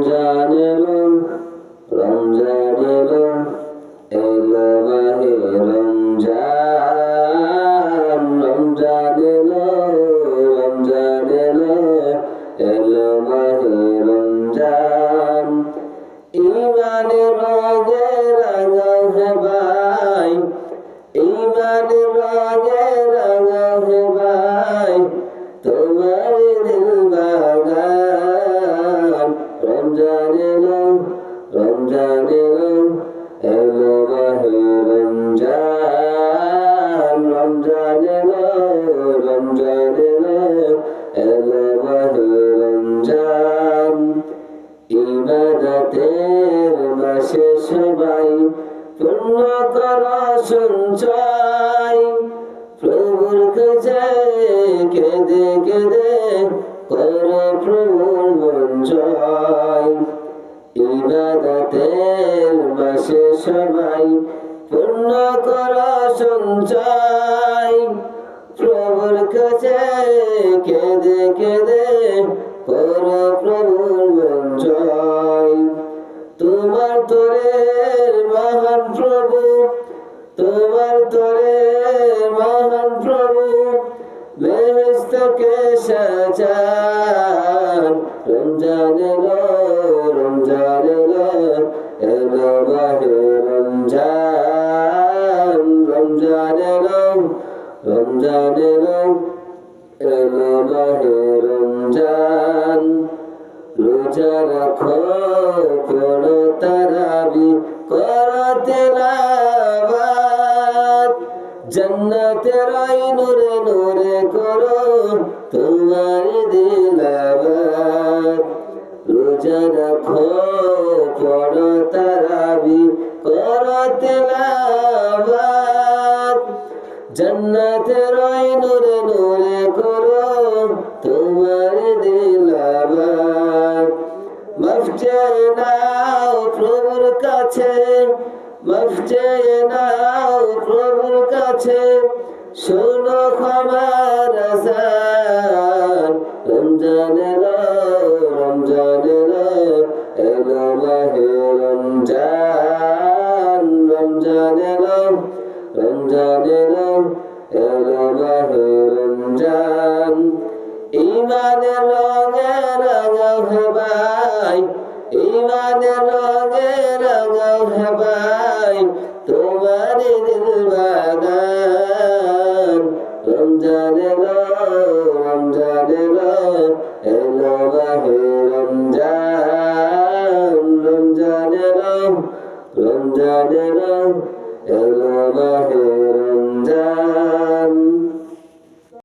রমজান এলো রমজান এলো এলো মাহে রমজান রমজান এলো রমজান এলো এলো মাহে রমজান ইমানের রঙে রাঙা হে ভাই ইমানের রঙে রাঙা হে ভাই তোমার দিল বাগান রমজান এলো রমজান এলো এলো মাহে রমজান রমজান এলো রমজান এলো এলো মাহে রমজান ইবাদতের মাসে সবাই পূর্ণ করা সঞ্চয় প্রভুর কাছে কেঁদে কেঁদে করো প্রভুর মন জয় ইবাদতের মাসে সবাই পূর্ণ করা সঞ্চয় প্রভুর কাছে কেঁদে কেঁদে করো প্রভুর মন জয় তোমার তোরের মহান প্রভু তোমার তোরের মহান প্রভু বেহেশতকে সাজান রমজান এলো রমজান এলো এলো মাহে রমজান রমজান এলো রমজান এলো এলো মাহে রমজান রোজা রাখো পড়ো তারাবি করো তিলাওয়াত জান্নাতের নূরে নূরে করো তোমার দিলাওয়াত রোজা রাখো পড়ো তারাবি করো তিলাওয়াত জান্নাতের নূরে নূরে করো তোমার দিলাওয়াত মাফ চেয়ে নাও প্রভুর কাছে মাফ চেয়ে নাও প্রভুর কাছে শোনো ক্ষমার আযান রমজান এলো রমজান এলো এলো মাহে রমজান রমজান এলো রমজান এলো এলো মাহে রমজান ইমানের রঙে রাঙা হে ভাই ইমানের রঙে রাঙা হে ভাই তোমার দিল বাগান রমজান এলো রমজান এলো এলো মাহে রমজান রমজান এলো রমজান এলো এলো মাহে